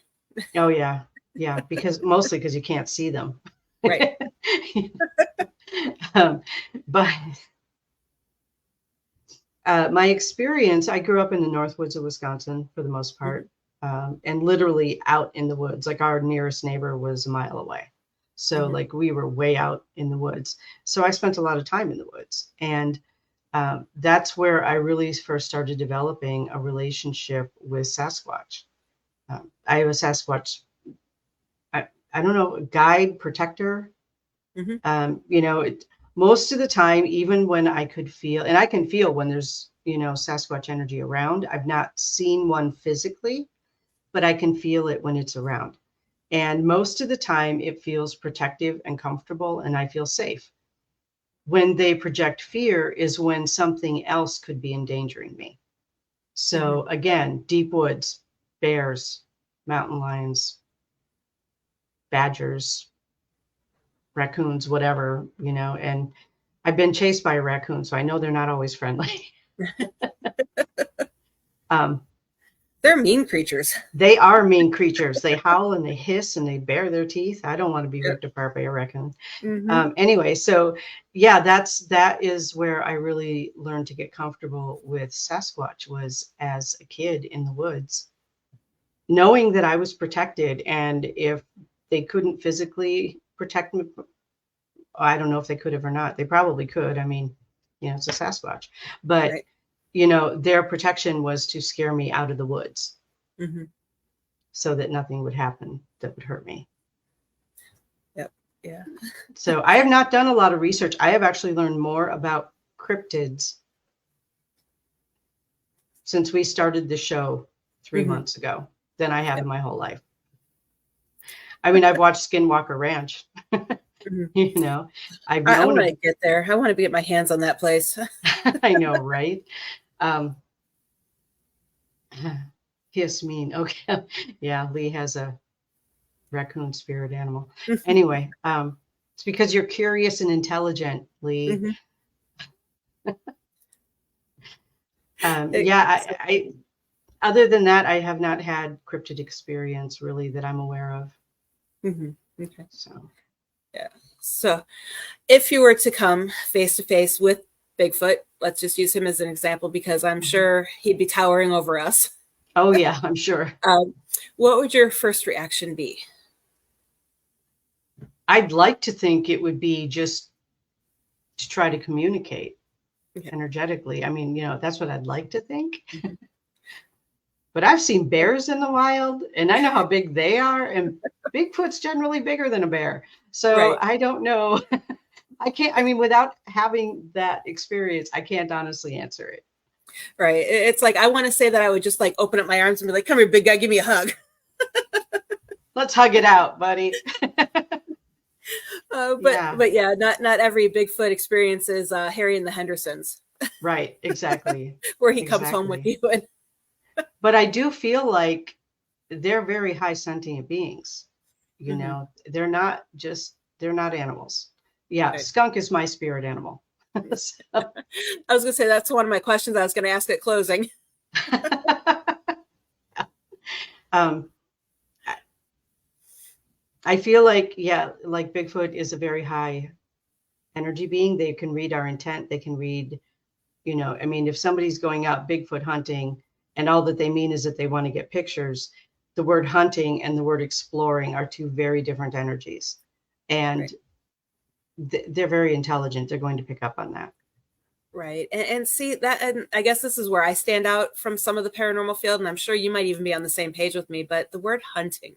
oh yeah, yeah, because mostly because you can't see them. Right. um, but my experience, I grew up in the North Woods of Wisconsin for the most Hmm. part, and literally out in the woods. Like our nearest neighbor was a mile away. So Hmm. like we were way out in the woods. So I spent a lot of time in the woods. And that's where I really first started developing a relationship with Sasquatch. I have a Sasquatch, I don't know, guide, protector. Hmm. You know, most of the time, even when I could feel, and I can feel when there's, you know, Sasquatch energy around. I've not seen one physically, but I can feel it when it's around. And most of the time, it feels protective and comfortable, and I feel safe. When they project fear is when something else could be endangering me. Hmm. So again, deep woods, bears, mountain lions, badgers, raccoons, whatever, you know, and I've been chased by a raccoon, so I know they're not always friendly. um, They're mean creatures. they are mean creatures. They howl and they hiss and they bare their teeth. I don't want to be Yep. ripped apart by a raccoon. Hmm. Anyway, so yeah, that is where I really learned to get comfortable with Sasquatch was as a kid in the woods, knowing that I was protected, and if they couldn't physically protect me, I don't know if they could have or not. They probably could. I mean, you know, it's a Sasquatch, but Right. you know, their protection was to scare me out of the woods Hmm. so that nothing would happen that would hurt me. Yep. Yeah. So I have not done a lot of research. I have actually learned more about cryptids since we started the show three Hmm. months ago than I have Yep. in my whole life. I mean, I've watched Skinwalker Ranch, Hmm. you know, I've I known want of, to get there. I want to get my hands on that place. I know, right? Um, Kiss mean. Okay. Yeah, Lee has a raccoon spirit animal. Anyway, it's because you're curious and intelligent, Lee. Hmm. Yeah, I other than that, I have not had cryptid experience really that I'm aware of. Hmm. Okay. So, Yeah. So, if you were to come face to face with Bigfoot, let's just use him as an example because I'm mhm. sure he'd be towering over us. Oh yeah, I'm sure. Um, what would your first reaction be? I'd like to think it would be just to try to communicate Okay. energetically. I mean, you know, that's what I'd like to think. Mhm. But I've seen bears in the wild, and I know how big they are, and Bigfoot's generally bigger than a bear. So Right. I don't know. I can't, I mean, without having that experience, I can't honestly answer it. Right. It's like I want to say that I would just like open up my arms and be like, "Come here, big guy, give me a hug." Let's hug it out, buddy. But Yeah, yeah, not every Bigfoot experience is Harry and the Hendersons, right. Exactly. where he comes home with Exactly. you. And But I do feel like they're very high sentient beings. You mhm. know, they're not just, they're not animals. Yeah, Right. skunk is my spirit animal. So, I was gonna say that's one of my questions I was gonna ask at closing. um, I feel like, yeah, like Bigfoot is a very high energy being. They can read our intent. They can read, you know, I mean, if somebody's going out Bigfoot hunting and all that they mean is that they want to get pictures, the word hunting and the word exploring are two very different energies. And Right. they're very intelligent. They're going to pick up on that. Right. And see that, and I guess this is where I stand out from some of the paranormal field, and I'm sure you might even be on the same page with me, but the word hunting,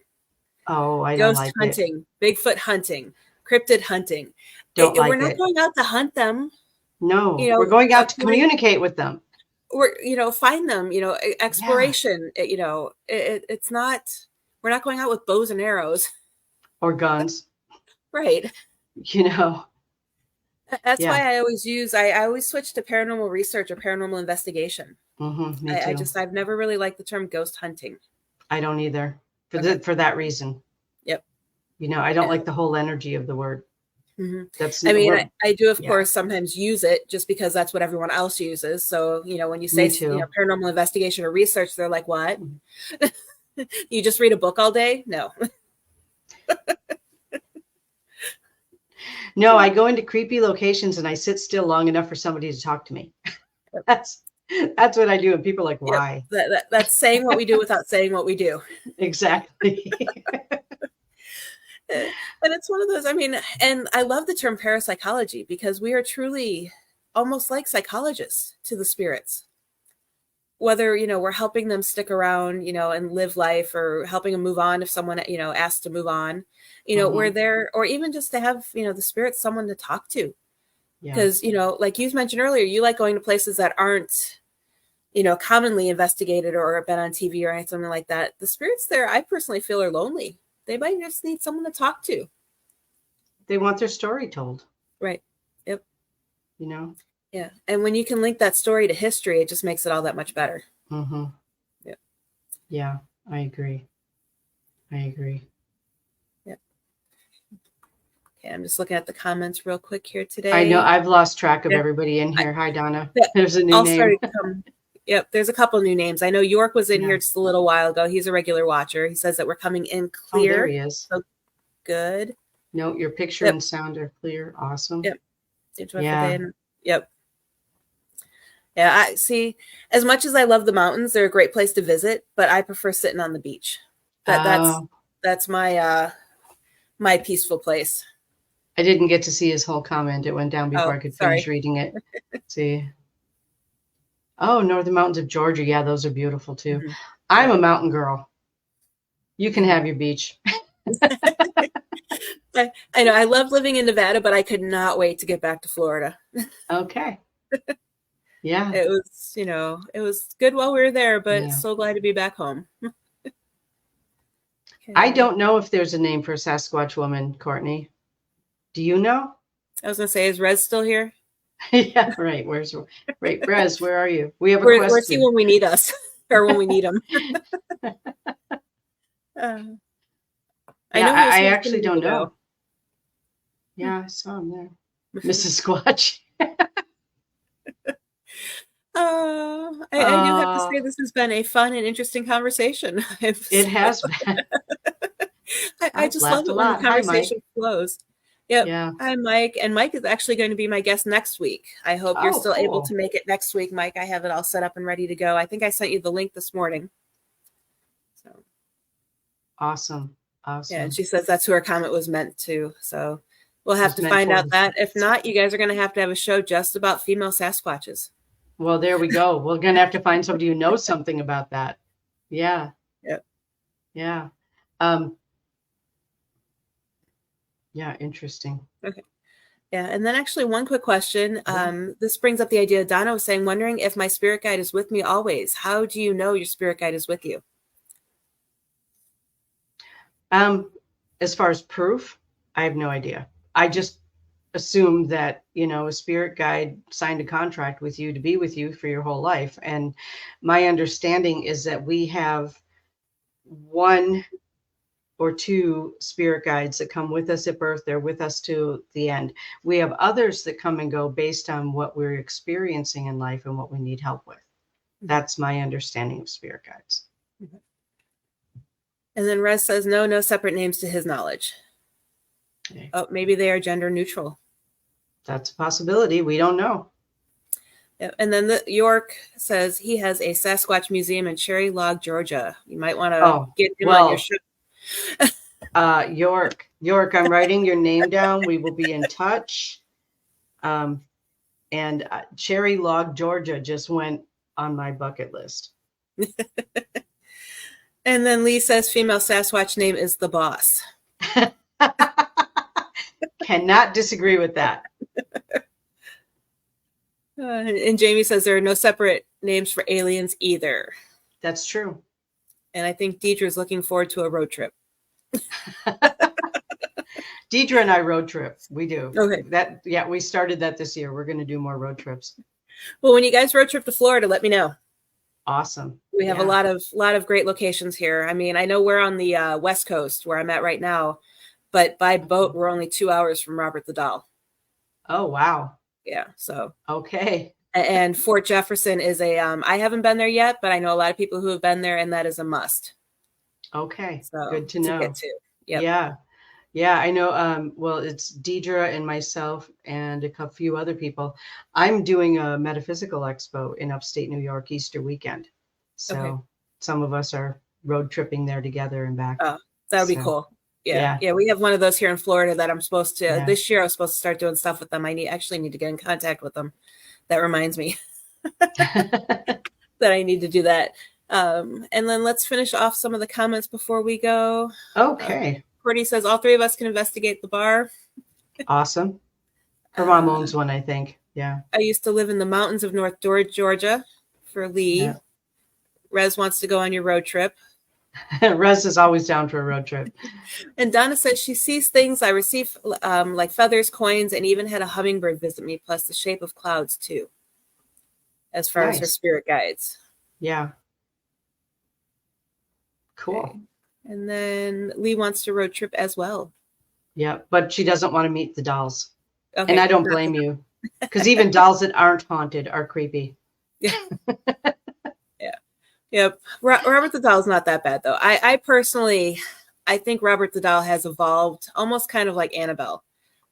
Oh, I don't ghost like it. hunting, Bigfoot hunting, cryptid hunting. Don't We're like not it. going out to hunt them, No, you we're know, going out to find communicate with them. or find them, Yeah. exploration. It's not. We're not going out with bows and arrows, Or guns. right? you know. That's Yeah. why I always I always switch to paranormal research or paranormal investigation. Me too. I've never really liked the term ghost hunting. I don't either Okay. for that reason. Yep. I don't Yeah. like the whole energy of the word. hmm That's I mean, we're I do, of Yeah, course, sometimes use it just because that's what everyone else uses. So, when you say, me too. paranormal investigation or research, they're like, what? You just read a book all day? No. No, I go into creepy locations and I sit still long enough for somebody to talk to me. That's that's what I do. And people are like, Yep. why? That's saying what we do without saying what we do. Exactly. And it's one of those, I mean, and I love the term parapsychology because we are truly almost like psychologists to the spirits. Whether, we're helping them stick around, and live life or helping them move on if someone, asks to move on, we're Hmm. there, or even just to have, the spirit someone to talk to. Yeah. Because, like you mentioned earlier, you like going to places that aren't, commonly investigated or been on TV or anything like that. The spirits there, I personally feel, are lonely. They might just need someone to talk to. They want their story told, Right. Yep. you know? Yeah. And when you can link that story to history, it just makes it all that much better. Hmm. Yep. Yeah, I agree. I agree. Yep. Okay. I'm just looking at the comments real quick here I know today. I've lost track of Yeah. everybody in I, here. Hi, Donna. that There's a new all name. started to come. Yep. There's a couple new names. I know York was in Yeah. here just a little while ago. He's a regular watcher. He says that we're coming in Oh, there clear. he is. So good. No, your picture Yep. and sound are clear. Awesome. Yep. Yeah. Yep. Yeah, I see. As much as I love the mountains, they're a great place to visit, but I prefer sitting on the beach. That that's Oh, that's my peaceful place. I didn't get to see his whole comment. It went down before Oh, I could finish sorry. reading it. Let's see. Oh, Northern Mountains of Georgia. Yeah, those are beautiful too. hmm I'm Yep. a mountain girl. You can hmm have your beach. I know I love living in Nevada, but I could not wait to get back to Florida. Okay. Yeah. It was good while we were there, but Yeah. so glad to be back home. I Okay. don't know if there's a name for a Sasquatch woman, Courtney. Do you know? I was gonna say, is Rez still here? Yeah, right. Right, Rez, where are you? We have a Where's he question. when we need us, or when we need him? Uh, I Yeah, know he was I here just a actually minute don't ago. know. Yeah, I saw him there. Mrs. Squatch. I do have to Uh, say this has been a fun and interesting conversation. it has been. I I've just love laughed a it when the lot. Hi, Mike. conversation flows. Yep. Yeah. Hi, Mike. And Mike is actually going to be my guest next week. I hope you're Oh, still able to cool. make it next week, Mike. I have it all set up and ready to go. I think I sent you the link this morning. So, Awesome. yeah, and Awesome. she says that's who her comment was meant to. So we'll have Was to meant find for. out that. If not, you guys are going to have a show just about female Sasquatches. Well, there we go. We're going to have to find somebody who knows something about that. Yeah. Yep. Yeah. Um, yeah, interesting. Okay. Yeah, and then actually one quick question. Yeah. This brings up the idea Donna was saying, wondering if my spirit guide is with me always. How do you know your spirit guide is with you? Um, as far as proof, I have no idea. I just assume that, a spirit guide signed a contract with you to be with you for your whole life. And my understanding is that we have one or two spirit guides that come with us at birth. They're with us to the end. We have others that come and go based on what we're experiencing in life and what we need help with. Mhm. That's my understanding of spirit guides. Mhm. And then Rez says, no separate names to his knowledge. Okay. Oh, maybe they are gender neutral. That's a possibility. We don't know. Yeah. And then York says he has a Sasquatch museum in Cherry Log, Georgia. You might want to Oh, get him on your well, show. York, I'm writing your name down. We will be in touch. And Cherry Log, Georgia just went on my bucket list. And then Lee says female Sasquatch name is the boss. Cannot disagree with that. And Jamie says there are no separate names for aliens either. That's true. And I think Deidre is looking forward to a road trip. Deidre and I road trip. We do Okay. that. Yeah, we started that this year. We're going to do more road trips. Well, when you guys road trip to Florida, let me know. Awesome. We have a Yeah. lot of great locations here. I mean, I know we're on the West Coast where I'm at right now, but by boat we're only 2 hours from Robert the Doll. Oh, wow. Yeah. So Okay. and Fort Jefferson is a I haven't been there yet, but I know a lot of people who have been there, and that is a must. Okay. So Good to to get know. to. Yep. Yeah. Yeah, I know. Well, it's Deidre and myself and a few other people. I'm doing a metaphysical expo in upstate New York Easter weekend. Okay. So some of us are road tripping there together and back. Oh, that would be So cool. Yeah. yeah, Yeah. We have one of those here in Florida that I'm supposed to yeah. this year I was supposed to start doing stuff with them. I actually need to get in contact with them. That reminds me that I need to do that. And then let's finish off some of the comments before we go. Okay. Courtney says all three of us can investigate the bar. Awesome. Her mom owns one, I think. Yeah. I used to live in the mountains of North Georgia for Lee. Yeah. Rez wants to go on your road trip. Rez is always down for a road trip. And Donna says she sees things I receive like feathers, coins, and even had a hummingbird visit me, plus the shape of clouds too, as far as her Nice. spirit guides. Yeah. Cool. Okay. And then Lee wants to road trip as well. Yeah, but she doesn't want to meet the dolls. Okay. And I don't blame you. Because even dolls that aren't haunted are creepy. Yeah. Yep. Robert the Doll is not that bad though. I personally, I think Robert the Doll has evolved almost kind of like Annabelle,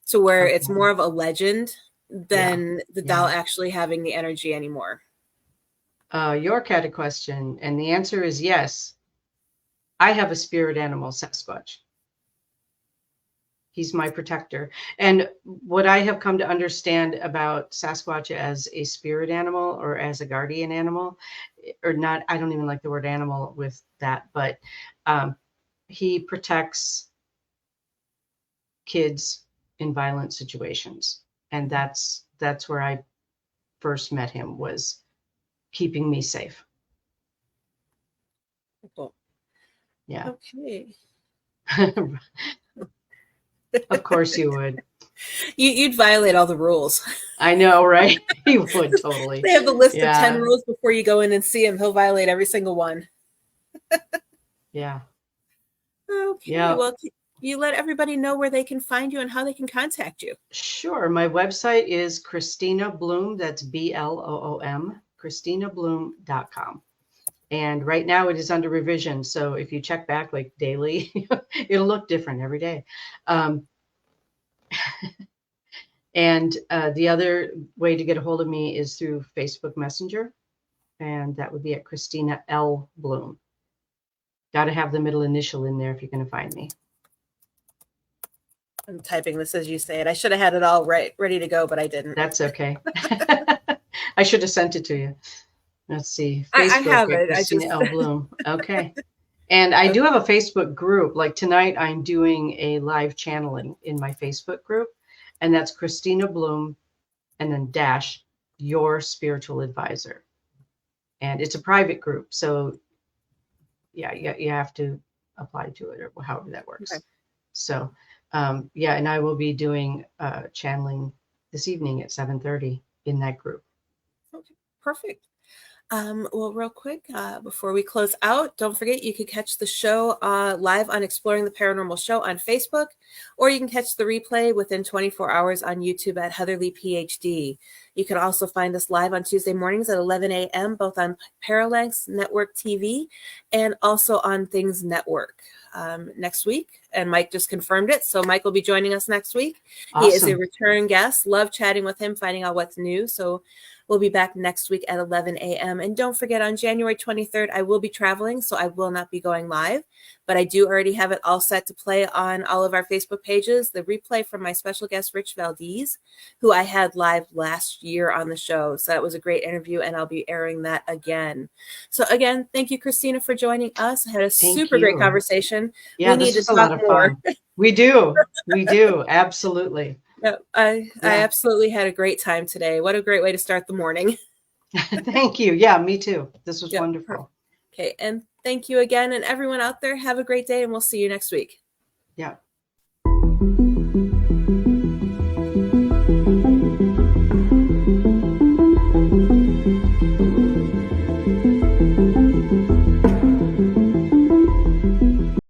to where it's more of a legend than the doll actually having the energy anymore. York had a question, and the answer is yes. I have a spirit animal, Sasquatch. He's my protector. And what I have come to understand about Sasquatch as a spirit animal or as a guardian animal, or not, I don't even like the word animal with that, but he protects kids in violent situations. And that's where I first met him, was keeping me safe. Cool. Yeah. Okay. Of course you would. You'd violate all the rules. I know, right? You would totally. They have the list of 10 rules before you go in and see him. He'll violate every single one. Yeah. Okay. Yeah. Well, you let everybody know where they can find you and how they can contact you. Sure. My website is Christina Bloom. That's BLOOM, ChristinaBloom.com. And right now it is under revision. So if you check back like daily, it'll look different every day. And the other way to get a hold of me is through Facebook Messenger. And that would be at Christina L. Bloom. Got to have the middle initial in there if you're going to find me. I'm typing this as you say it. I should have had it all ready to go, but I didn't. That's okay. I should have sent it to you. Let's see. Facebook, I have it. Christina L. Bloom. Okay. And I do have a Facebook group. Like tonight, I'm doing a live channeling in my Facebook group. And that's Christina Bloom and then dash your spiritual advisor. And it's a private group. So yeah, you have to apply to it or however that works. Okay. So yeah, and I will be doing channeling this evening at 7:30 in that group. Okay, perfect. Well, real quick, before we close out, don't forget you can catch the show live on Exploring the Paranormal Show on Facebook, or you can catch the replay within 24 hours on YouTube at Heatherly PhD. You can also find us live on Tuesday mornings at 11 a.m., both on Parallax Network TV and also on Things Network next week. And Mike just confirmed it. So Mike will be joining us next week. Awesome. He is a return guest. Love chatting with him, finding out what's new. So we'll be back next week at 11 a.m. And don't forget, on January 23rd, I will be traveling, so I will not be going live. But I do already have it all set to play on all of our Facebook pages. The replay from my special guest, Rich Valdez, who I had live last year on the show. So that was a great interview, and I'll be airing that again. So again, thank you, Christina, for joining us. I had a super great conversation. Yeah, this was a lot of fun. We do. Absolutely. I absolutely had a great time today. What a great way to start the morning. Thank you. Yeah, me too. This was wonderful. Okay. And thank you again. And everyone out there, have a great day, and we'll see you next week. Yeah.